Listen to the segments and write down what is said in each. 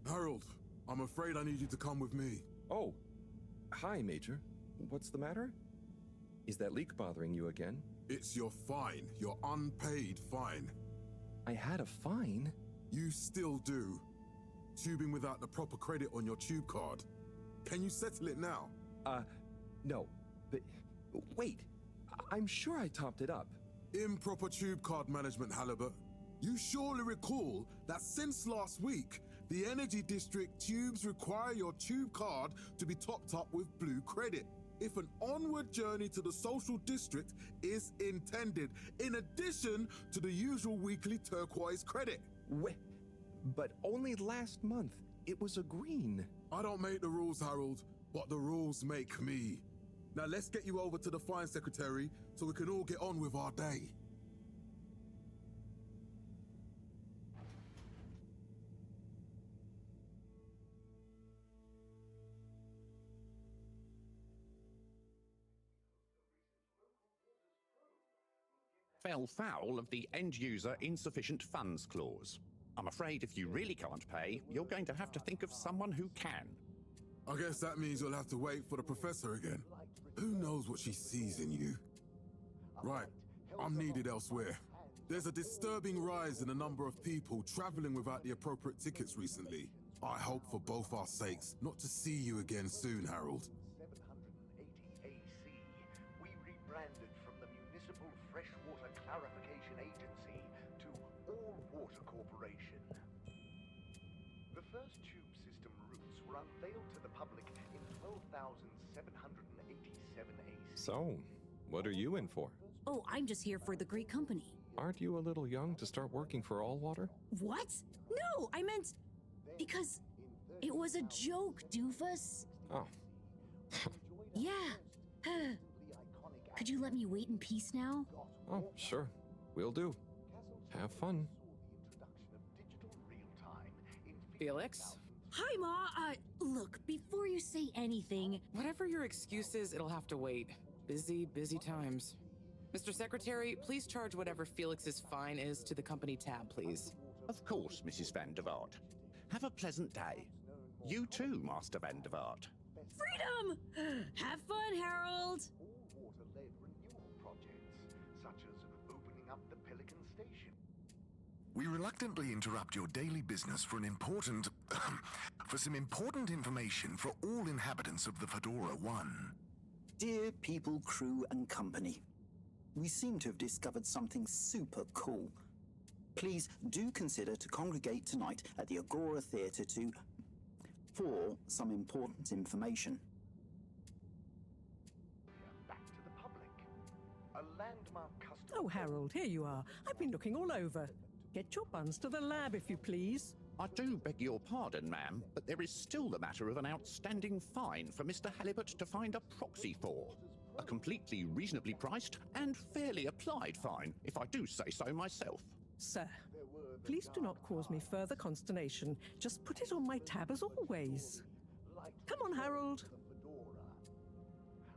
Harold, I'm afraid I need you to come with me. Oh, hi, Major. What's the matter? Is that leak bothering you again? It's your fine, your unpaid fine. I had a fine? You still do. Tubing without the proper credit on your tube card. Can you settle it now? No. But, wait. I'm sure I topped it up. Improper tube card management, Halibut. You surely recall that since last week, the Energy District tubes require your tube card to be topped up with blue credit if an onward journey to the social district is intended, in addition to the usual weekly turquoise credit. But only last month, it was a green. I don't make the rules, Harold, but the rules make me. Now let's get you over to the fine secretary so we can all get on with our day. Fell foul of the end-user insufficient funds clause. I'm afraid if you really can't pay, you're going to have to think of someone who can. I guess that means you'll have to wait for the professor again. Who knows what she sees in you? Right, I'm needed elsewhere. There's a disturbing rise in the number of people traveling without the appropriate tickets recently. I hope for both our sakes not to see you again soon, Harold. 780 AC, we rebranded from the Municipal Freshwater Clarification Agency to All Water Corporation. The first tube system routes were unveiled to the public in 12,787 AC. So, what are you in for? Oh, I'm just here for the great company. Aren't you a little young to start working for All Water? What? No, I meant... because it was a joke, doofus. Oh. Yeah. Could you let me wait in peace now? Oh, sure. Will do. Have fun. Felix? Hi, Ma. Look, before you say anything... Whatever your excuse is, it'll have to wait. Busy, busy times. Mr. Secretary, please charge whatever Felix's fine is to the company tab, please. Of course, Mrs. Van der Vaart. Have a pleasant day. You too, Master Van der Vaart. Freedom! Have fun, Harold! All water-led renewal projects, such as opening up the Pelican Station. We reluctantly interrupt your daily business for some important information for all inhabitants of the Fedora 1. Dear people, crew, and company, we seem to have discovered something super cool. Please do consider to congregate tonight at the Agora Theatre for some important information. Back to the public. A landmark custom. Oh, Harold, here you are. I've been looking all over. Get your buns to the lab, if you please. I do beg your pardon, ma'am, but there is still the matter of an outstanding fine for Mr. Halibut to find a proxy for. A completely reasonably priced and fairly applied fine, if I do say so myself. Sir, please do not cause me further consternation. Just put it on my tab as always. Come on, Harold.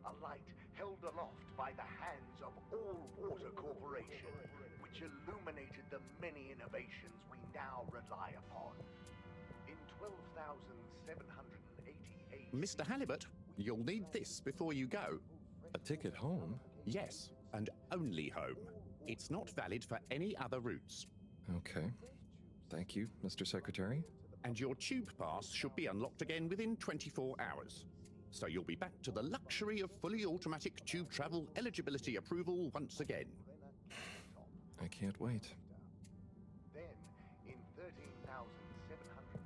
A light held aloft by the hands of All Water Corporation, which illuminated the many innovations we now rely upon. In 12,788... Mr. Halibut, you'll need this before you go. A ticket home? Yes, and only home. It's not valid for any other routes. Okay. Thank you, Mr. Secretary. And your tube pass should be unlocked again within 24 hours. So you'll be back to the luxury of fully automatic tube travel eligibility approval once again. I can't wait. Then, in 13,760...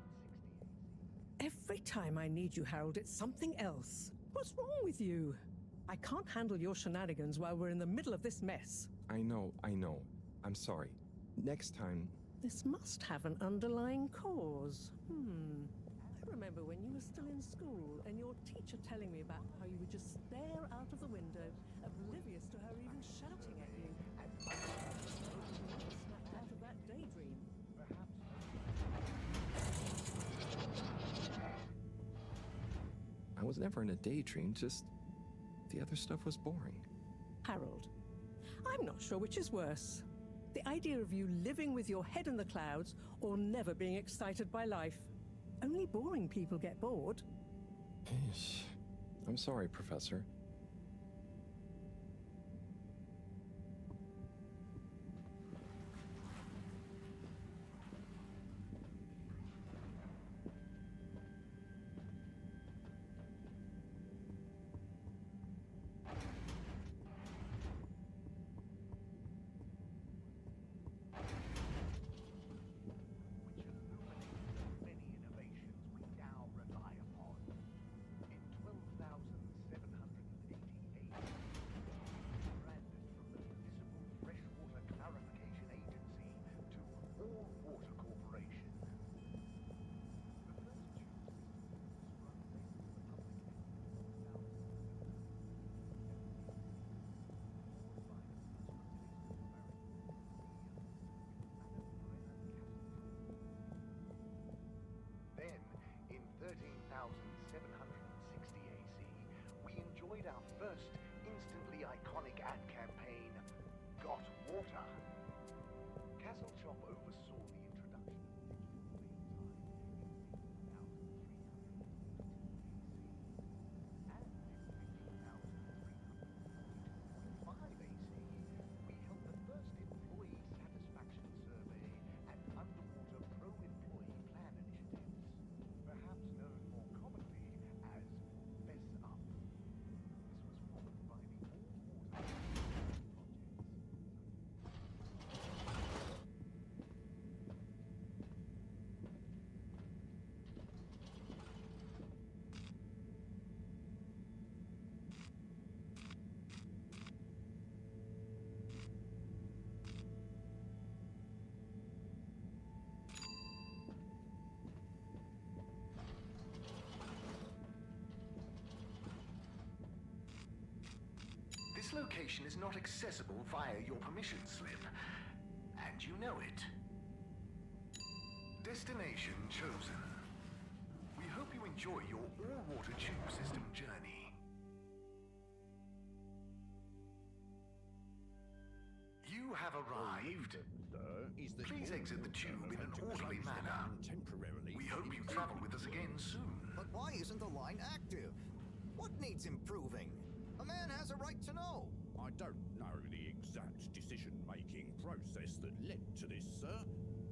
Every time I need you, Harold, it's something else. What's wrong with you? I can't handle your shenanigans while we're in the middle of this mess. I know. I'm sorry. Next time... This must have an underlying cause. I remember when you were still in school and your teacher telling me about how you would just stare out of the window, oblivious to her even shouting at you. Snapped out of that daydream. I was never in a daydream, just... the other stuff was boring. Harold, I'm not sure which is worse. The idea of you living with your head in the clouds or never being excited by life. Only boring people get bored. I'm sorry, Professor. Then, in 13,760 AC, we enjoyed our first instantly iconic ad campaign, Got Water. Castle Chop oversaw the introduction of and in 15,342.5 AC, we held the first employee satisfaction survey and underwater pro-employee plan initiatives, perhaps known more commonly as Fess Up. This was followed by the all-water projects. This location is not accessible via your permission slip, and you know it. Destination chosen. We hope you enjoy your all-water tube system journey. You have arrived. Please exit the tube in an orderly manner. We hope you travel with us again soon. But why isn't the line active? What needs improving? A man has a right to know. I don't know the exact decision-making process that led to this, sir,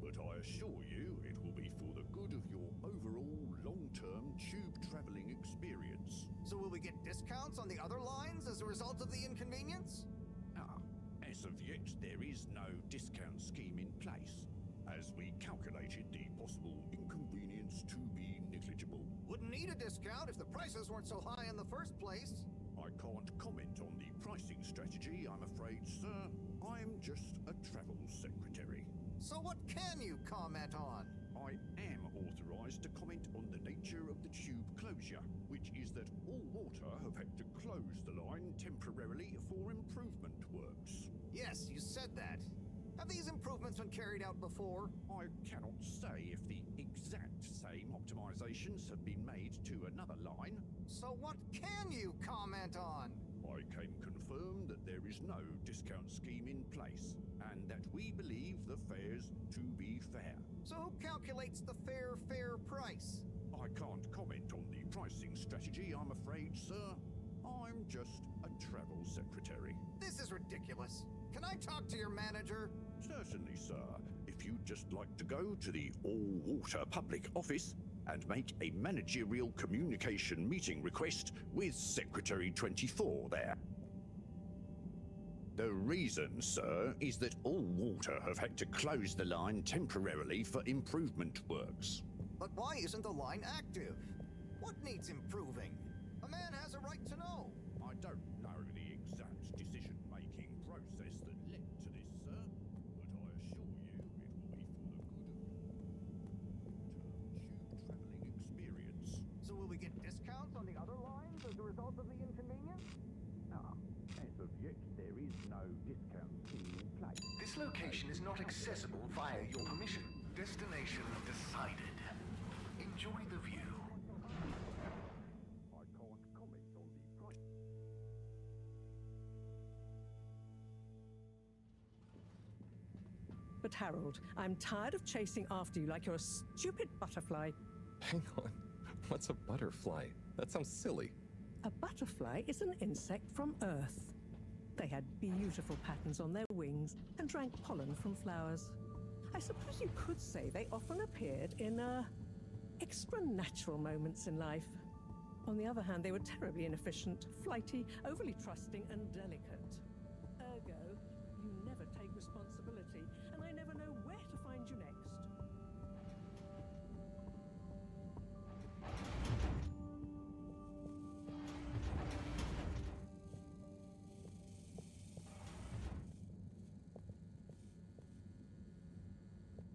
but I assure you it will be for the good of your overall long-term tube traveling experience. So will we get discounts on the other lines as a result of the inconvenience? As of yet, there is no discount scheme in place, as we calculated the possible inconvenience to be negligible. Wouldn't need a discount if the prices weren't so high in the first place. I can't comment on the pricing strategy, I'm afraid, sir. I'm just a travel secretary. So what can you comment on? I am authorized to comment on the nature of the tube closure, which is that all water have had to close the line temporarily for improvement works. Yes, you said that. Have these improvements been carried out before? I cannot say if the exact same optimizations have been made to another line. So what can you comment on? I can confirm that there is no discount scheme in place, and that we believe the fares to be fair. So who calculates the fair price? I can't comment on the pricing strategy, I'm afraid, sir. I'm just a travel secretary. This is ridiculous. Can I talk to your manager? Certainly, sir. If you'd just like to go to the all-water public office and make a managerial communication meeting request with Secretary 24 there. The reason, sir, is that all water have had to close the line temporarily for improvement works. But why isn't the line active? What needs improving? A man has a right to know. I don't know the exact decision-making process that led to this, sir, but I assure you it will be for the good of your long-term tube traveling experience. So will we get discounts on the other lines as a result of the inconvenience? As of yet, there is no discount scheme in place. This location is not accessible via your permission. Destination decided. Enjoy the view. I can't comment on the price. But Harold, I'm tired of chasing after you like you're a stupid butterfly. Hang on. What's a butterfly? That sounds silly. A butterfly is an insect from Earth. They had beautiful patterns on their wings and drank pollen from flowers. I suppose you could say they often appeared in extra natural moments in life. On the other hand, they were terribly inefficient, flighty, overly trusting, and delicate. Ergo, you never take responsibility, and I never know where to find you next.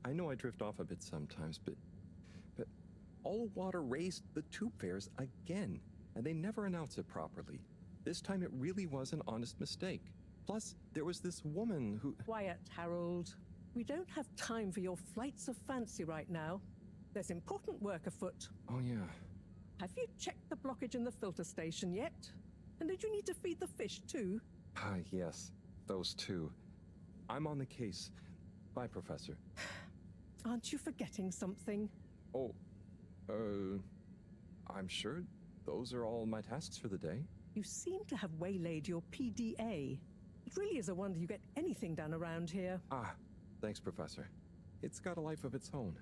I know I drift off a bit sometimes, but all water raised the tube fares again, and they never announce it properly. This time it really was an honest mistake. Plus, there was this woman who... Quiet, Harold. We don't have time for your flights of fancy right now. There's important work afoot. Oh, yeah. Have you checked the blockage in the filter station yet? And did you need to feed the fish too? Ah, yes. Those two. I'm on the case. Bye, Professor. Aren't you forgetting something? Oh, I'm sure those are all my tasks for the day. You seem to have waylaid your PDA. It really is a wonder you get anything done around here. Ah, thanks, Professor. It's got a life of its own.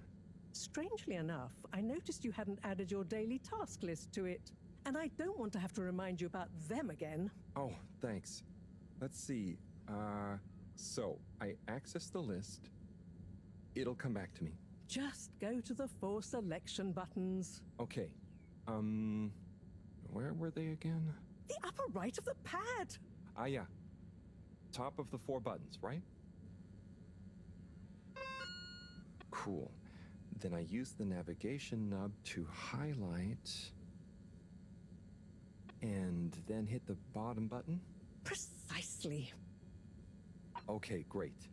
Strangely enough, I noticed you hadn't added your daily task list to it. And I don't want to have to remind you about them again. Oh, thanks. Let's see. So I access the list. It'll come back to me. Just go to the 4 selection buttons. Okay. Where were they again? The upper right of the pad. Ah, yeah. Top of the 4 buttons, right? Cool. Then I use the navigation nub to highlight and then hit the bottom button. Precisely. Okay, great.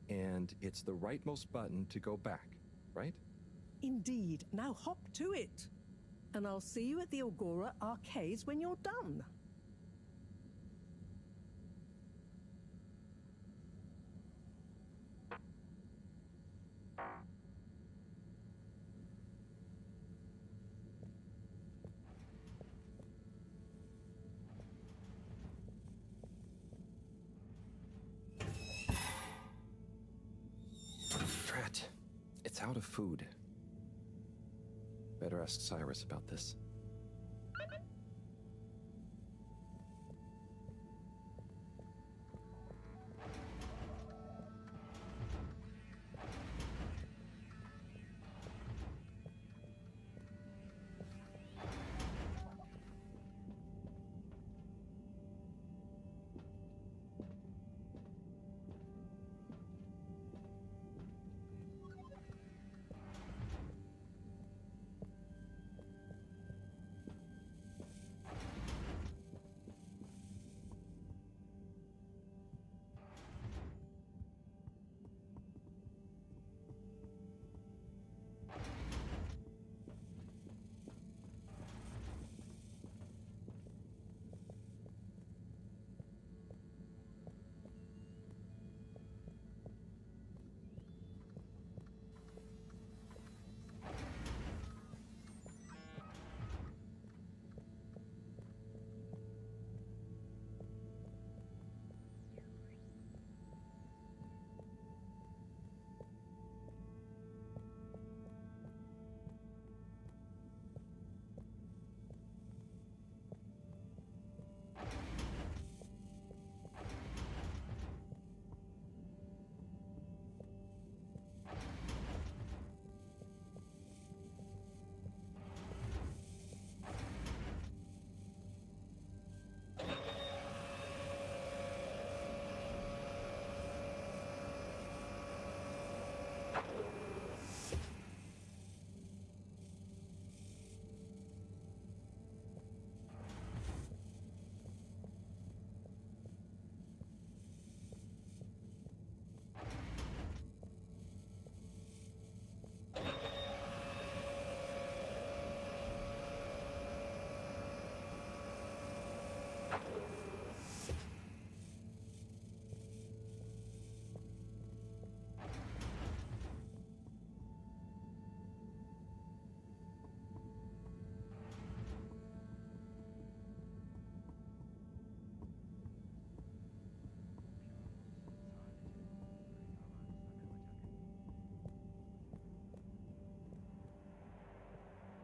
And it's the rightmost button to go back, right? Indeed. Now hop to it. And I'll see you at the Agora Arcades when you're done. Drat. It's out of food. Better ask Cyrus about this.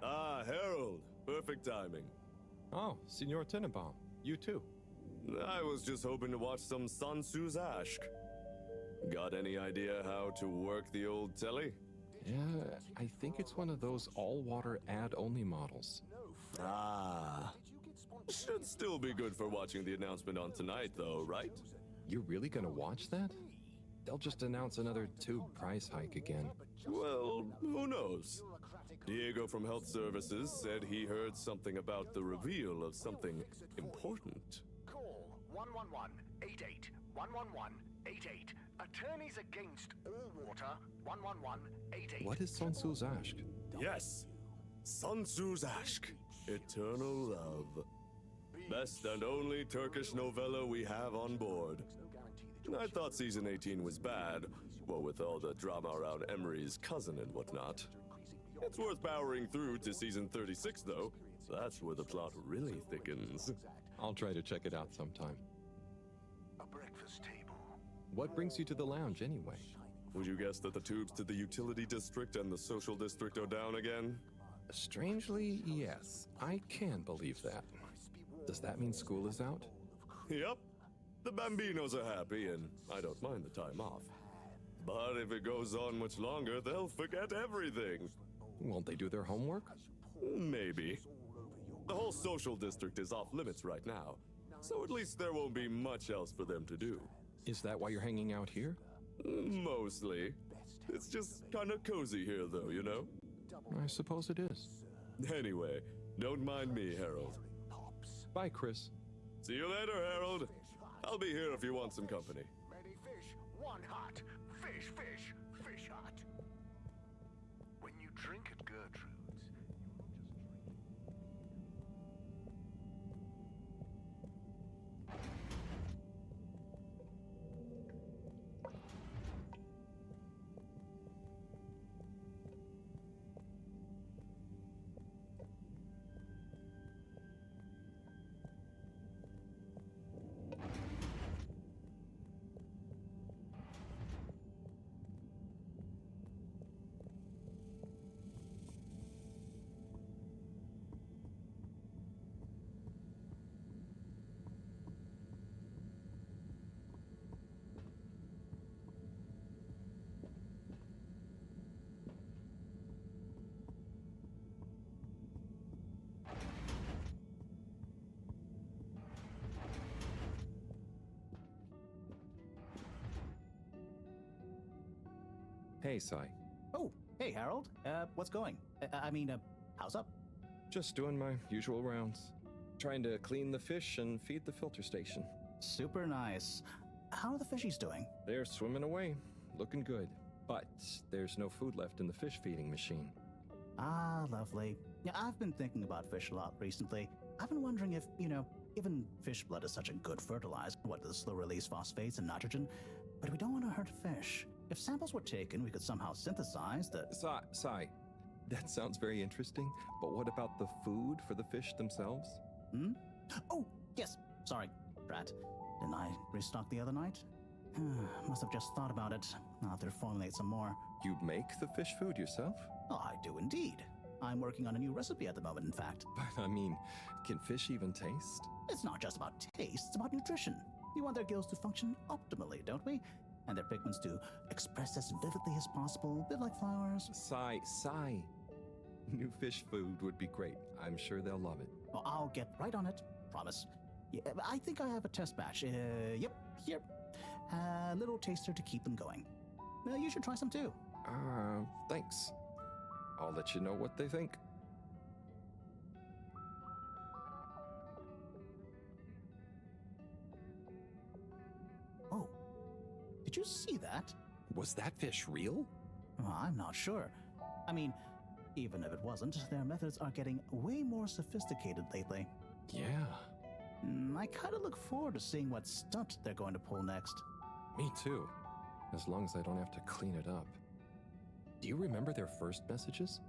Ah, Harold. Perfect timing. Oh, Signor Tenenbaum. You too. I was just hoping to watch some Sun Tzu's Ashk. Got any idea how to work the old telly? Yeah, I think it's one of those all-water ad-only models. Ah. Should still be good for watching the announcement on tonight, though, right? You're really gonna watch that? They'll just announce another tube price hike again. Well, who knows? Diego from Health Services said he heard something about the reveal of something important. Call 111-88 111-88. Attorneys against all water 111-88. What is Sun Tzu's Ashk? Yes, Sun Tzu's Ashk, Eternal Love. Best and only Turkish novella we have on board. I thought season 18 was bad, well, with all the drama around Emery's cousin and whatnot. It's worth powering through to season 36, though. That's where the plot really thickens. I'll try to check it out sometime. A breakfast table. What brings you to the lounge anyway? Would you guess that the tubes to the utility district and the social district are down again? Strangely, yes. I can believe that. Does that mean school is out? Yep. The Bambinos are happy, and I don't mind the time off. But if it goes on much longer, they'll forget everything. Won't they do their homework? Maybe. The whole social district is off limits right now, so at least there won't be much else for them to do. Is that why you're hanging out here? Mostly. It's just kind of cozy here, though, you know? I suppose it is. Anyway, don't mind me, Harold. Bye, Chris. See you later, Harold. I'll be here if you want some company. Many fish, one hut. Fish, fish, fish hut. When you drink at Gertrude's, you will just Hey, Sai. Oh, hey, Harold. What's going? How's up? Just doing my usual rounds. Trying to clean the fish and feed the filter station. Super nice. How are the fishies doing? They're swimming away, looking good. But there's no food left in the fish feeding machine. Ah, lovely. Yeah, I've been thinking about fish a lot recently. I've been wondering if, given fish blood is such a good fertilizer, what does slow release phosphates and nitrogen, but we don't want to hurt fish. If samples were taken, we could somehow synthesize the... Sai, that sounds very interesting, but what about the food for the fish themselves? Oh, yes. Sorry, Brad. Didn't I restock the other night? Must have just thought about it. I'll have to formulate some more. You make the fish food yourself? Oh, I do indeed. I'm working on a new recipe at the moment, in fact. But can fish even taste? It's not just about taste, it's about nutrition. We want their gills to function optimally, don't we? And their pigments to express as vividly as possible, a bit like flowers. Sai. New fish food would be great. I'm sure they'll love it. Well, I'll get right on it. Promise. Yeah, I think I have a test batch. Yep, here. A little taster to keep them going. You should try some too. Thanks. I'll let you know what they think. Oh, did you see that? Was that fish real? I'm not sure. Even if it wasn't, their methods are getting way more sophisticated lately. Yeah. I I kind of look forward to seeing what stunt they're going to pull next. Me too. As long as I don't have to clean it up. Do you remember their first messages?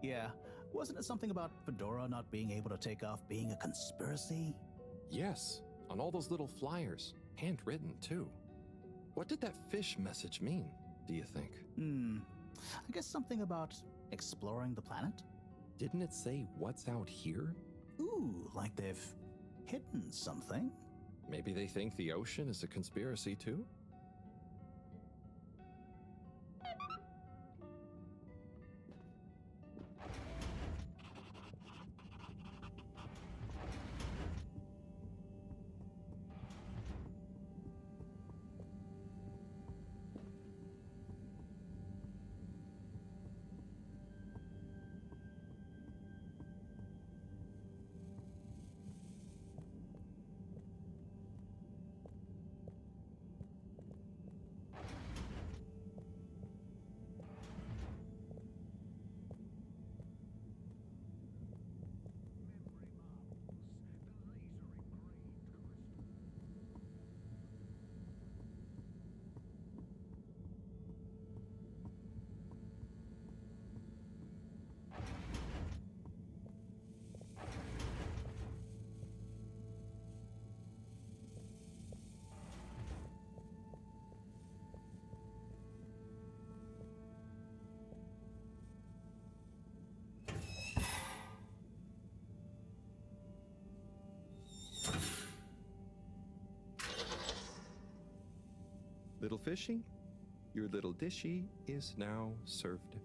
Yeah. Wasn't it something about Fedora not being able to take off being a conspiracy? Yes, on all those little flyers. Handwritten, too. What did that fish message mean, do you think? I guess something about exploring the planet? Didn't it say what's out here? Ooh, like they've hidden something? Maybe they think the ocean is a conspiracy, too? Little fishy, your little dishy is now served.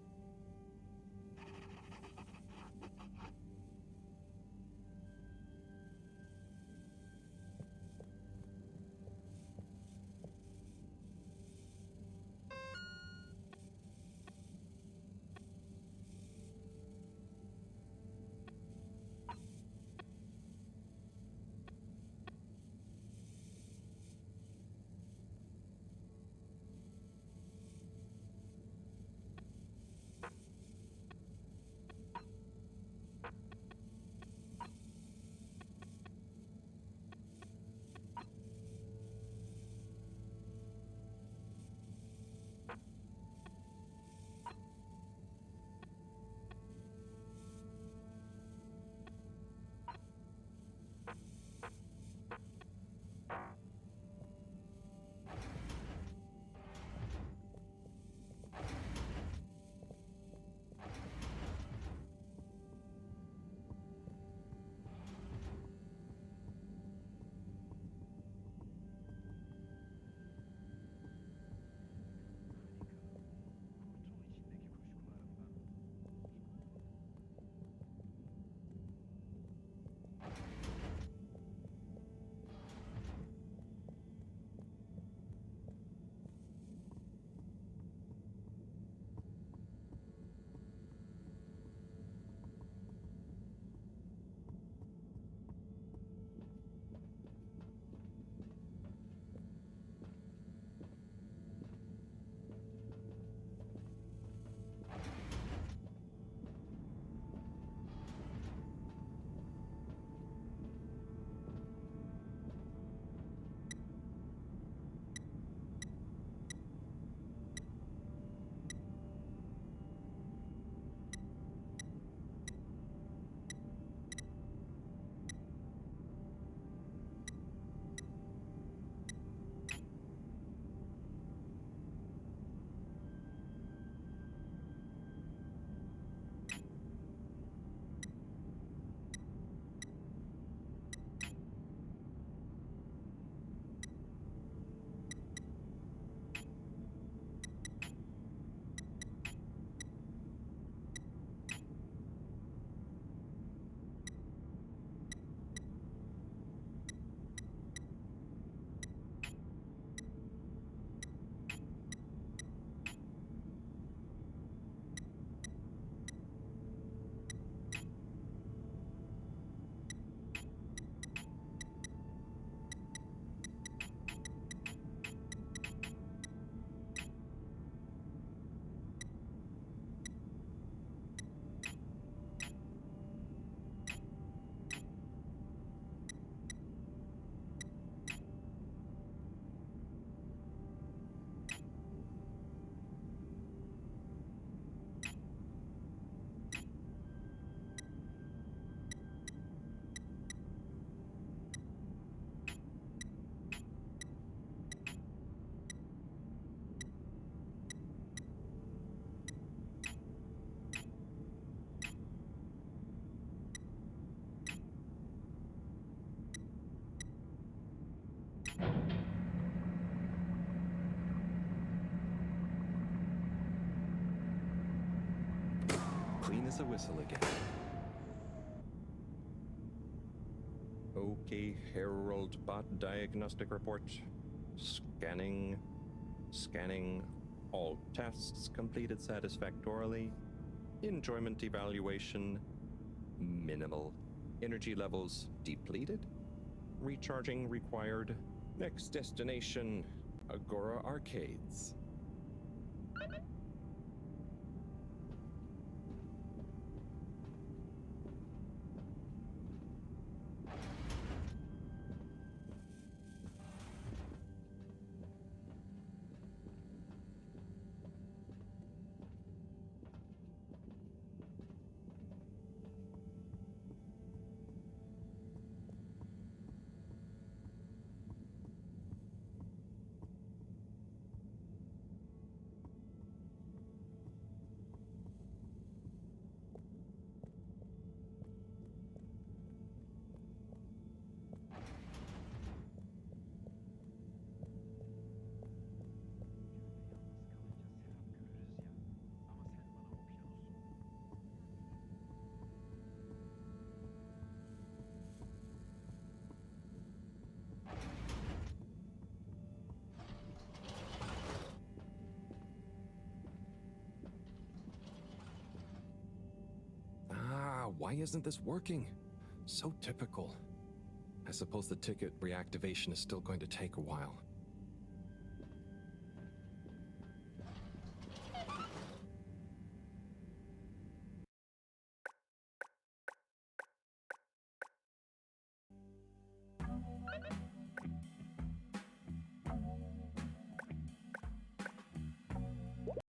Clean as a whistle again. Okay, Herald Bot Diagnostic Report. Scanning. Scanning. All tests completed satisfactorily. Enjoyment evaluation. Minimal. Energy levels depleted. Recharging required. Next destination, Agora Arcades. Why isn't this working? So typical. I suppose the ticket reactivation is still going to take a while.